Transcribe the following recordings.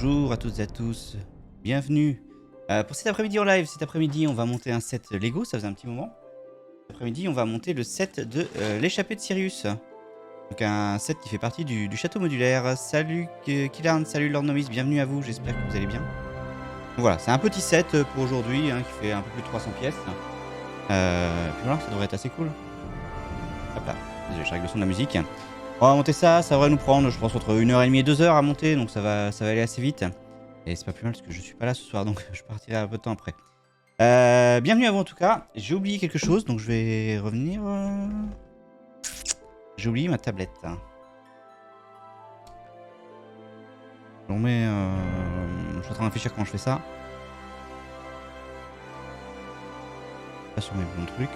bonjour à toutes et à tous, bienvenue pour cet après-midi en live. Cet après-midi on va monter un set Lego, ça faisait un petit moment. Cet après-midi on va monter le set de l'échappée de Sirius. Donc un set qui fait partie du château modulaire. Salut Killarn, salut Lord Nomis, bienvenue à vous, j'espère que vous allez bien. Donc voilà, c'est un petit set pour aujourd'hui hein, qui fait un peu plus de 300 pièces. Puis voilà, ça devrait être assez cool. Hop là, désolé, je règle le son de la musique. On va monter ça, ça devrait nous prendre, je pense, entre 1h30 et 2h à monter, donc ça va aller assez vite. Et c'est pas plus mal parce que je suis pas là ce soir, donc je partirai un peu de temps après. Bienvenue à vous en tout cas. J'ai oublié quelque chose, donc je vais revenir. J'ai oublié ma tablette. Je remets. Je suis en train de réfléchir comment je fais ça. Pas sur mes bons trucs.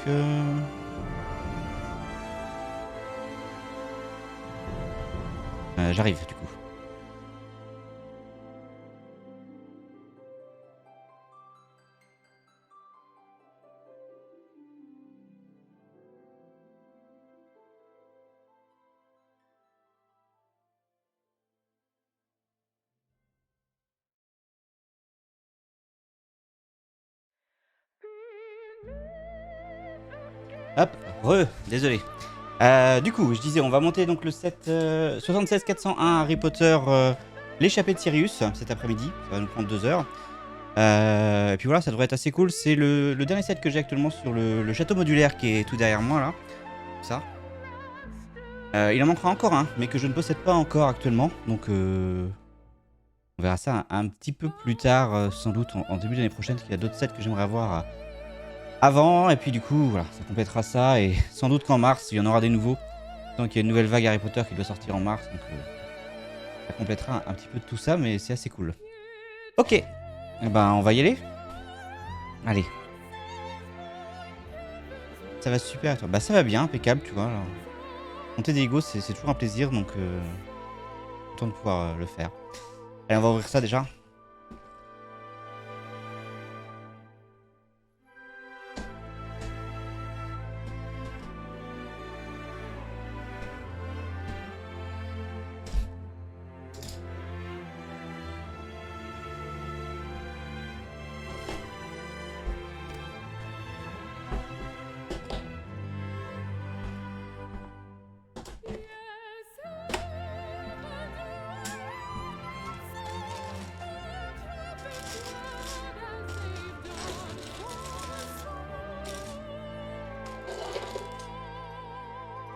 J'arrive du coup. Hop, désolé. Du coup, je disais, on va monter donc le set 76401 Harry Potter, l'échappée de Sirius cet après-midi. Ça va nous prendre 2 heures. Et puis voilà, ça devrait être assez cool. C'est le dernier set que j'ai actuellement sur le château modulaire qui est tout derrière moi là. Ça. Il en manquera encore un, mais que je ne possède pas encore actuellement. Donc on verra ça un petit peu plus tard, sans doute en début d'année prochaine, parce qu'il y a d'autres sets que j'aimerais avoir avant. Et puis du coup, voilà, ça complétera ça. Et sans doute qu'en mars, il y en aura des nouveaux. Donc il y a une nouvelle vague Harry Potter qui doit sortir en mars. Donc ça complétera un petit peu de tout ça, mais c'est assez cool. Ok, eh ben on va y aller. Allez. Ça va super toi. Bah ça va bien, impeccable, tu vois. Alors, monter des Legos, c'est toujours un plaisir, donc content de pouvoir le faire. Allez, on va ouvrir ça déjà.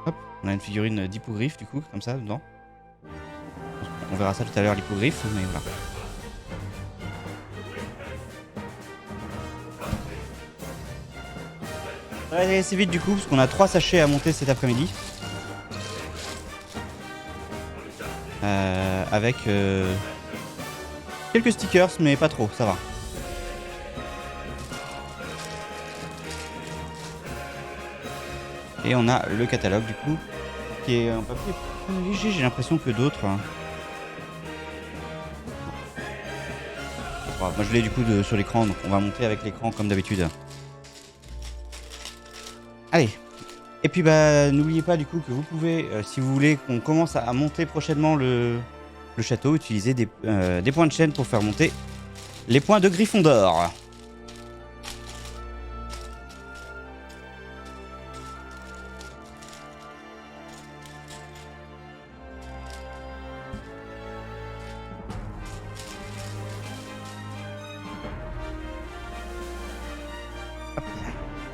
Hop, on a une figurine d'hippogriffe du coup, comme ça, dedans. On verra ça tout à l'heure, l'hippogriffe, mais voilà. Ça va aller assez vite du coup, parce qu'on a 3 sachets à monter cet après-midi. Avec quelques stickers, mais pas trop, ça va. Et on a le catalogue du coup, qui est un papier plus léger, j'ai l'impression que d'autres. Moi je l'ai du coup sur l'écran, donc on va monter avec l'écran comme d'habitude. Allez. Et puis bah n'oubliez pas du coup que vous pouvez, si vous voulez qu'on commence à monter prochainement le château, utiliser des points de chaîne pour faire monter les points de Gryffondor.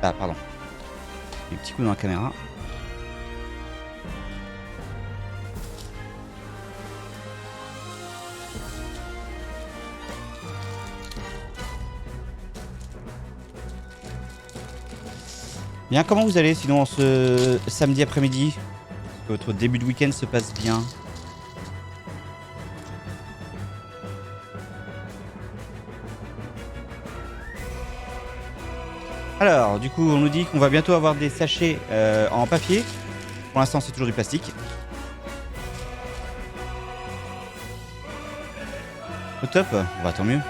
Ah pardon. Des petits coups dans la caméra. Bien, comment vous allez sinon en ce samedi après-midi? Est-ce que votre début de week-end se passe bien? Alors, du coup, on nous dit qu'on va bientôt avoir des sachets en papier. Pour l'instant, c'est toujours du plastique. Au top, bah tant mieux.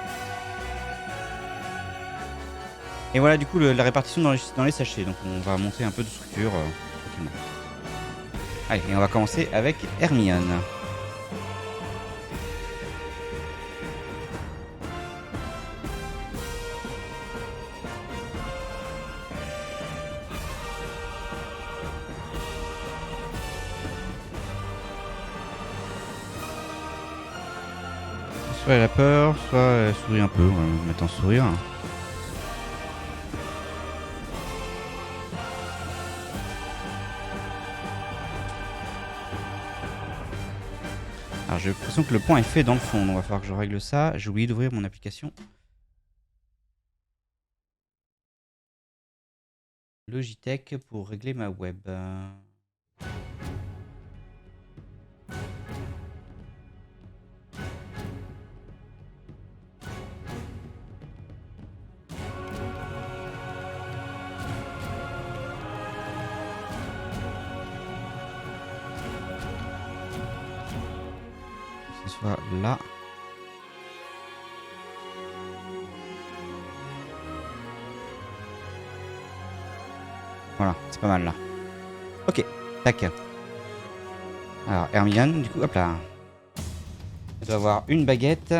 Et voilà du coup la répartition dans les sachets. Donc on va monter un peu de structure tranquillement. Allez, et on va commencer avec Hermione. Soit elle a peur, soit elle sourit un peu. On va mettre en sourire. Alors j'ai l'impression que le point est fait dans le fond, donc il va falloir que je règle ça. J'ai oublié d'ouvrir mon application Logitech pour régler ma web. Que ce soit là. Voilà, c'est pas mal là. Ok, tac. Alors Hermione, du coup, hop là. Elle doit avoir une baguette.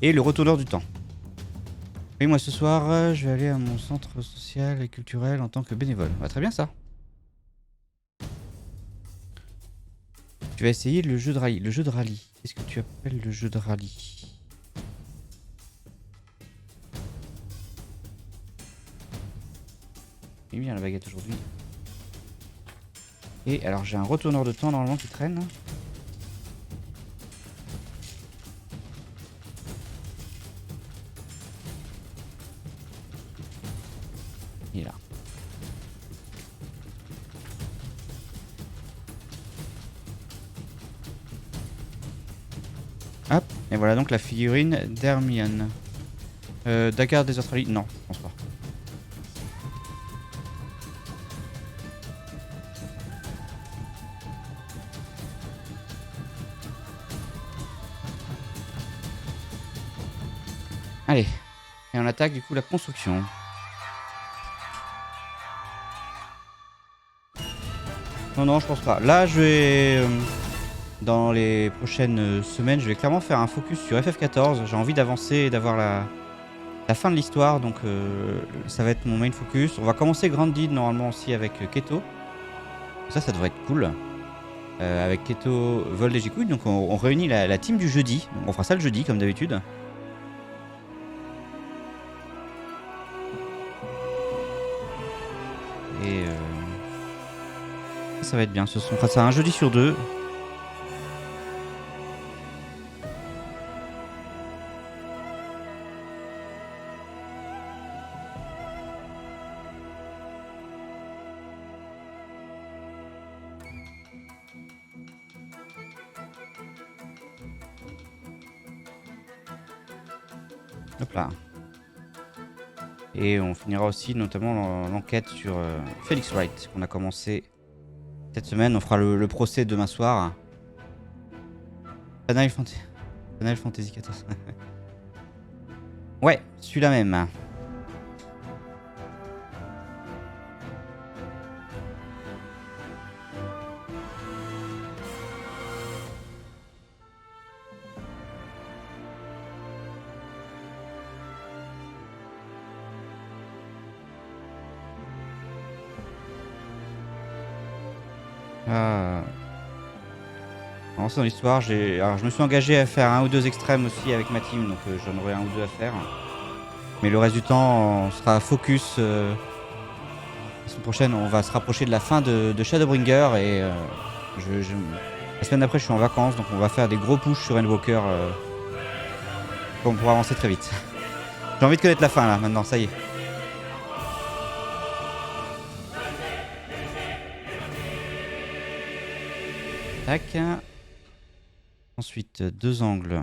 Et le retourneur du temps. Oui, moi ce soir, je vais aller à mon centre social et culturel en tant que bénévole. Bah, très bien ça. Tu vas essayer le jeu de rallye. Le jeu de rallye. Qu'est-ce que tu appelles le jeu de rallye? Il est bien la baguette aujourd'hui. Et alors j'ai un retourneur de temps normalement qui traîne. Il est là. Hop, et voilà donc la figurine d'Hermione. Dakar des Australies? Non, je pense pas. Allez, et on attaque du coup la construction. Non, non, je pense pas. Là, je vais... dans les prochaines semaines, je vais clairement faire un focus sur FF14. J'ai envie d'avancer et d'avoir la fin de l'histoire, donc ça va être mon main focus. On va commencer Grounded normalement aussi avec Keto. Ça devrait être cool. Avec Keto, Vol et Jikouille, donc on réunit la team du jeudi. On fera ça le jeudi comme d'habitude. Et ça va être bien. On fera ça un jeudi sur deux. Hop là. Et on finira aussi notamment l'enquête sur Felix Wright qu'on a commencé cette semaine. On fera le procès demain soir. Final Fantasy 14. Ouais, celui-là même. Dans l'histoire, alors je me suis engagé à faire un ou deux extrêmes aussi avec ma team, donc j'en aurai un ou deux à faire. Mais le reste du temps, on sera focus. La semaine prochaine, on va se rapprocher de la fin de Shadowbringer et la semaine d'après, je suis en vacances, donc on va faire des gros push sur Endwalker pour pouvoir avancer très vite. J'ai envie de connaître la fin là, maintenant, ça y est. Tac. Ensuite, deux angles.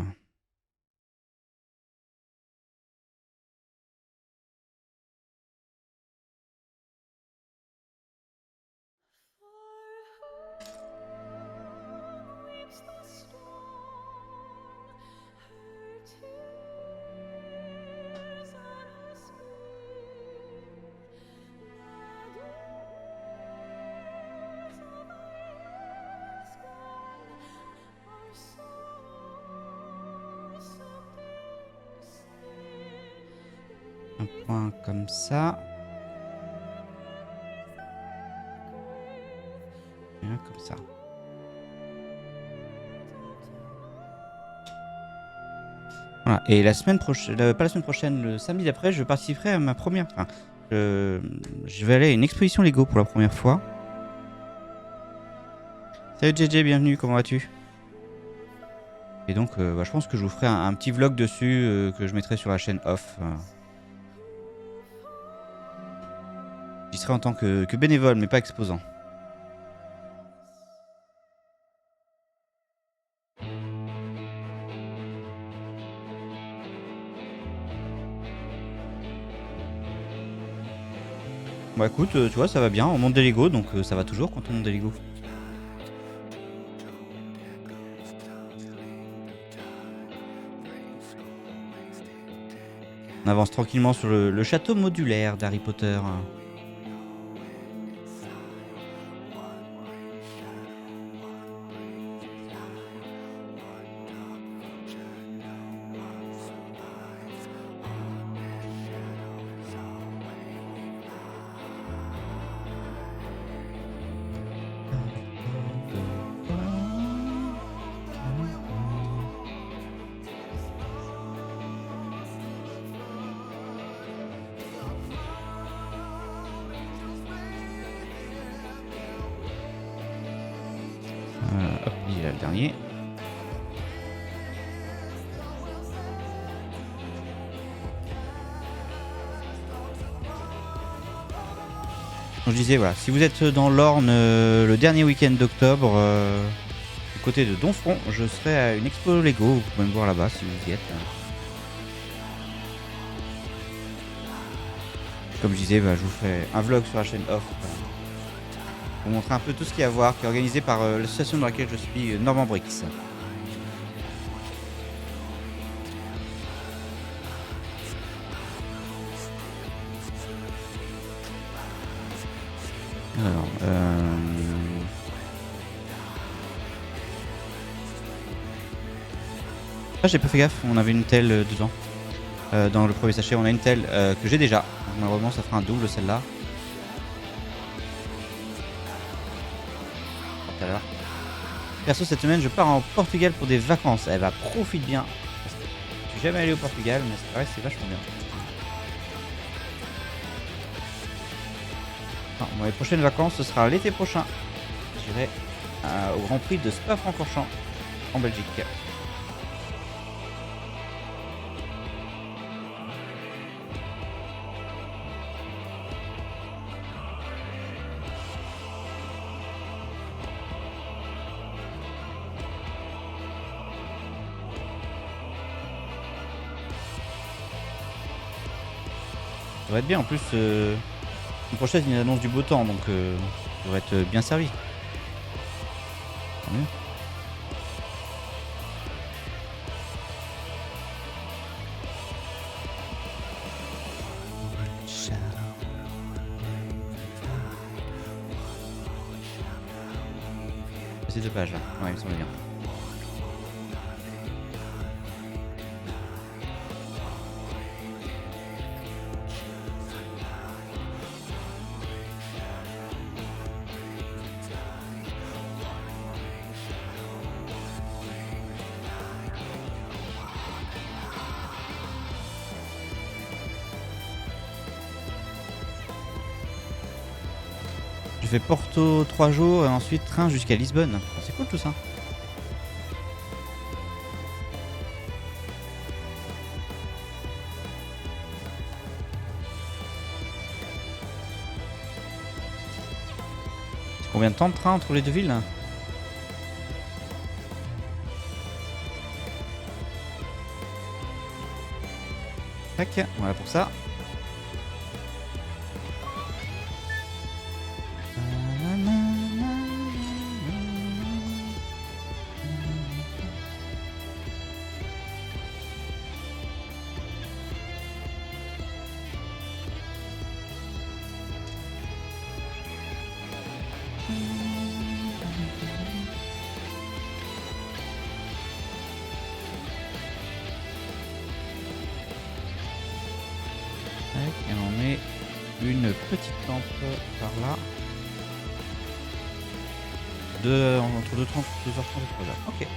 Un point comme ça. Et un comme ça. Voilà. Et la semaine prochaine, pas la semaine prochaine, le samedi d'après, je participerai à ma première. Enfin, je vais aller à une exposition Lego pour la première fois. Salut JJ, bienvenue, comment vas-tu? Et donc, je pense que je vous ferai un petit vlog dessus que je mettrai sur la chaîne off. J'y serai en tant que bénévole, mais pas exposant. Bah écoute, tu vois, ça va bien, on monte des Lego, donc ça va toujours quand on monte des Lego. On avance tranquillement sur le château modulaire d'Harry Potter. Hop, il est là le dernier. Donc, je disais, voilà, si vous êtes dans l'Orne le dernier week-end d'octobre, du côté de Donfront, je serai à une expo Lego, vous pouvez me voir là-bas si vous y êtes. Comme je disais, je vous ferai un vlog sur la chaîne off. Pour vous montrer un peu tout ce qu'il y a à voir, qui est organisé par l'association dans laquelle je suis, Normand Brix. Alors, ah, j'ai pas fait gaffe, on avait une telle dedans. Dans le premier sachet, on a une telle que j'ai déjà. Malheureusement, ça fera un double celle-là. Tout à l'heure. Perso, cette semaine, je pars en Portugal pour des vacances. Elle va profite bien. Je suis jamais allé au Portugal, mais c'est vrai, c'est vachement bien. Non, bon, les prochaines vacances, ce sera l'été prochain. J'irai au Grand Prix de Spa-Francorchamps en Belgique. Ça va être bien en plus. La prochaine, il annonce du beau temps, donc ça devrait être bien servi. Tant mieux. Ces deux pages là, ouais, il me semble bien. Je fais Porto 3 jours et ensuite train jusqu'à Lisbonne. C'est cool tout ça. C'est combien de temps de train entre les deux villes là? Tac, voilà pour ça. Et on met une petite lampe par là. Entre 2h30 et 3h. Ok.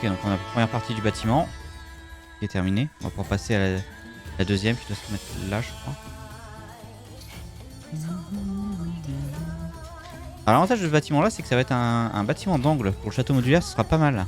donc on a la première partie du bâtiment qui est terminée. On va pouvoir passer à la deuxième qui doit se mettre là, je crois. Alors l'avantage de ce bâtiment là, c'est que ça va être un bâtiment d'angle. Pour le château modulaire, ce sera pas mal.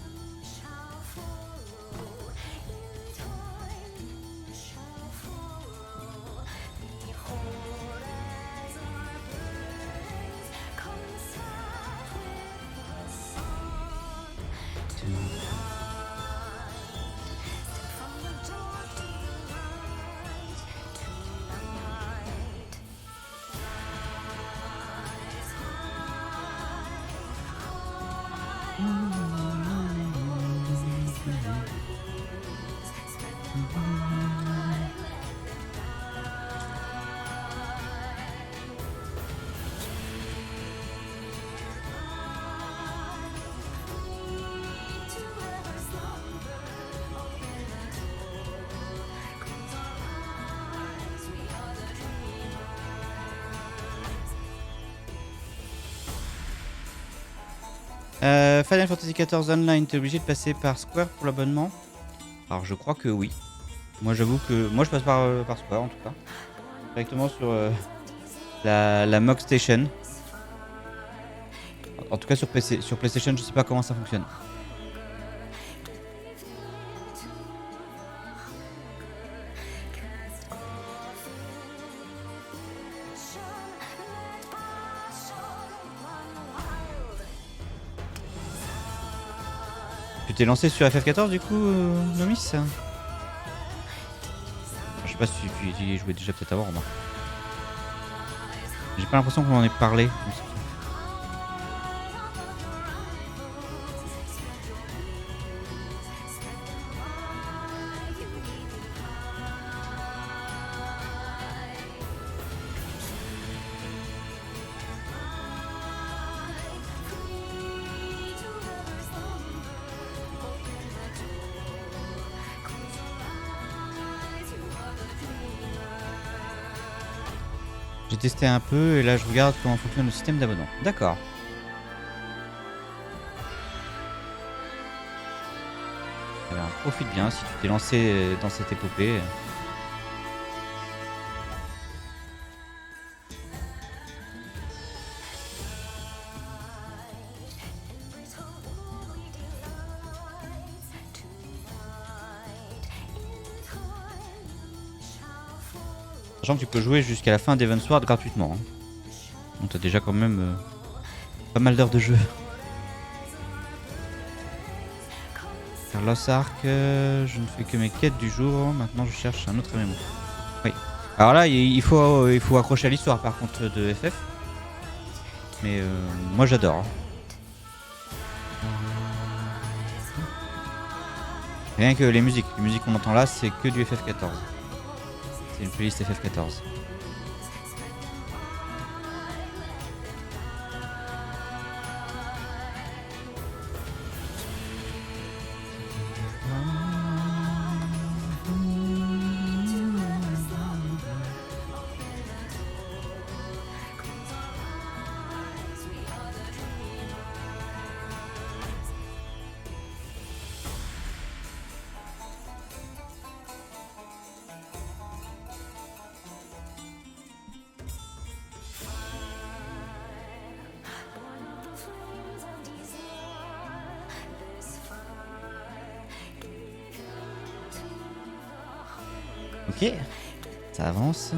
Final Fantasy XIV Online, t'es obligé de passer par Square pour l'abonnement? Alors je crois que oui. Moi j'avoue que... Moi je passe par Square en tout cas. Directement sur la Mog Station. En tout cas sur PC. Sur PlayStation je sais pas comment ça fonctionne. Tu t'es lancé sur FF14 du coup, Nomis? Je sais pas si tu y jouais déjà peut-être avant, remarque. J'ai pas l'impression qu'on en ait parlé. J'ai testé un peu et là je regarde comment fonctionne le système d'abonnement. D'accord. Alors profite bien si tu t'es lancé dans cette épopée. Sachant que tu peux jouer jusqu'à la fin d'Evansward gratuitement. Hein. Donc t'as déjà quand même pas mal d'heures de jeu. Carlos Arc, je ne fais que mes quêtes du jour. Maintenant je cherche un autre MMO. Oui. Alors là il faut accrocher à l'histoire par contre de FF. Mais moi j'adore. Hein. Rien que les musiques qu'on entend là c'est que du FF14. C'est une playlist FF14. Ok, ça avance.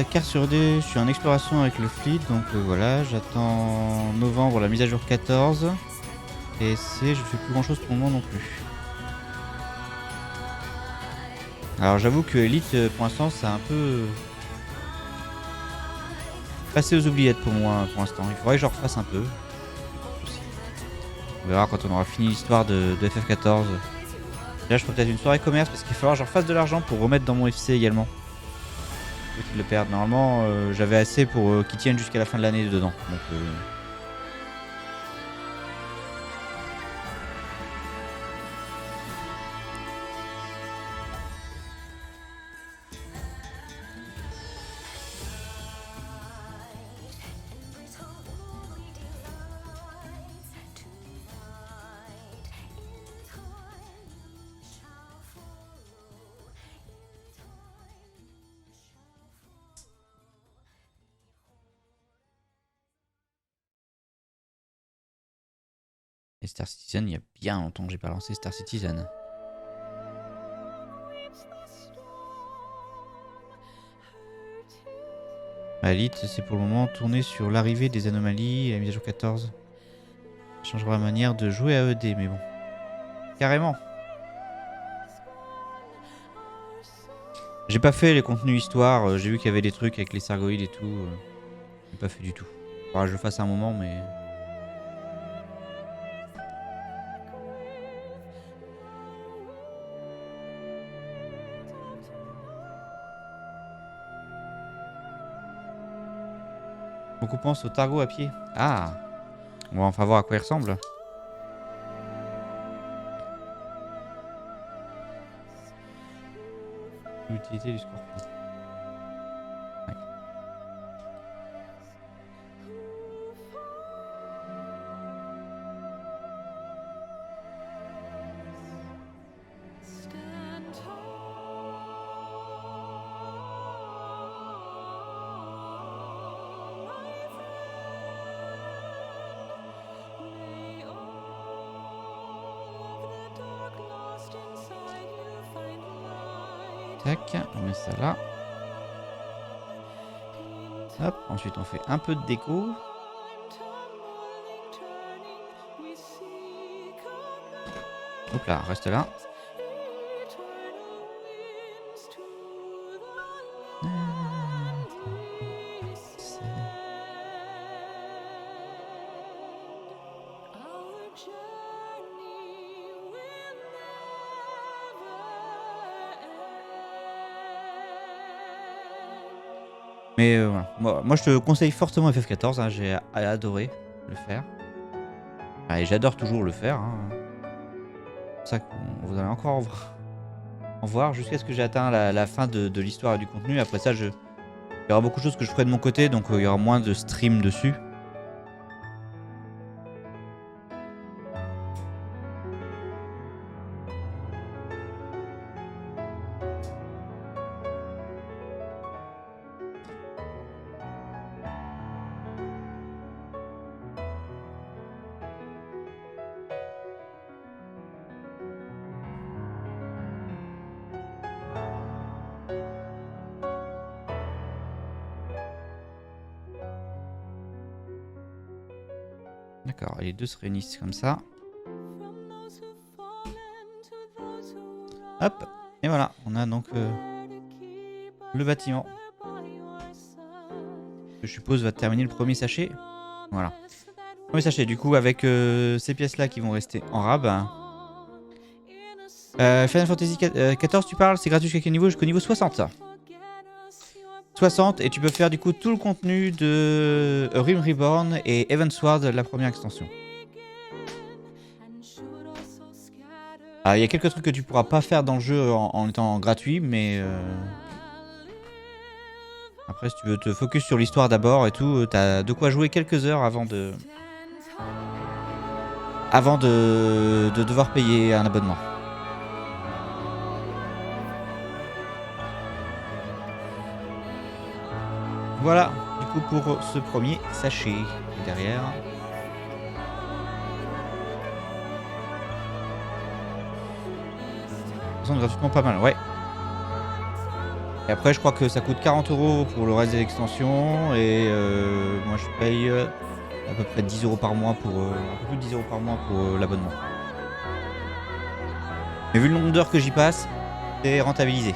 Quart sur D, je suis en exploration avec le fleet, donc voilà, j'attends novembre la mise à jour 14. Et je fais plus grand chose pour le moment non plus. Alors j'avoue que Elite pour l'instant c'est un peu passé aux oubliettes pour moi pour l'instant. Il faudrait que je refasse un peu. On verra quand on aura fini l'histoire de FF14. Là je ferai peut-être une soirée commerce parce qu'il va falloir que je refasse de l'argent pour remettre dans mon FC également. de le perdre. Normalement, j'avais assez pour qu'il tienne jusqu'à la fin de l'année dedans. Donc, et Star Citizen, il y a bien longtemps que j'ai pas lancé Star Citizen. Elite, c'est pour le moment tourné sur l'arrivée des anomalies et la mise à jour 14. Ça changera la manière de jouer à ED, mais bon. Carrément. J'ai pas fait les contenus histoire, j'ai vu qu'il y avait des trucs avec les sargoïdes et tout. J'ai pas fait du tout. Faudra que je le fasse un moment, mais... Beaucoup pensent au Targo à pied. Ah, on va enfin voir à quoi il ressemble. L'utilité du Scorpion. Ouais. Tac, on met ça là. Hop, ensuite on fait un peu de déco. Hop là, reste là. Mais voilà. Moi je te conseille fortement FF14, hein, j'ai adoré le faire. Et j'adore toujours le faire. Hein. C'est ça qu'on vous allez encore en voir jusqu'à ce que j'ai atteint la fin de l'histoire et du contenu. Après ça, il y aura beaucoup de choses que je ferai de mon côté, donc il y aura moins de stream dessus. D'accord, et les deux se réunissent comme ça. Hop, et voilà, on a donc le bâtiment. Je suppose va terminer le premier sachet. Voilà. Premier sachet, du coup, avec ces pièces-là qui vont rester en rab. Final Fantasy XIV, tu parles, c'est gratuit jusqu'à quel niveau? Jusqu'au niveau 60. 60, et tu peux faire du coup tout le contenu de Realm Reborn et Heavensward, la première extension. Il y a quelques trucs que tu pourras pas faire dans le jeu en étant gratuit, mais après si tu veux te focus sur l'histoire d'abord et tout, t'as de quoi jouer quelques heures avant de devoir payer un abonnement. Voilà, du coup pour ce premier sachet. Et derrière... gratuitement pas mal, ouais. Et après je crois que ça coûte 40 € pour le reste des extensions. Et moi je paye à peu près 10 € par mois pour... un peu plus de 10 € par mois pour l'abonnement. Mais vu le nombre d'heures que j'y passe, c'est rentabilisé.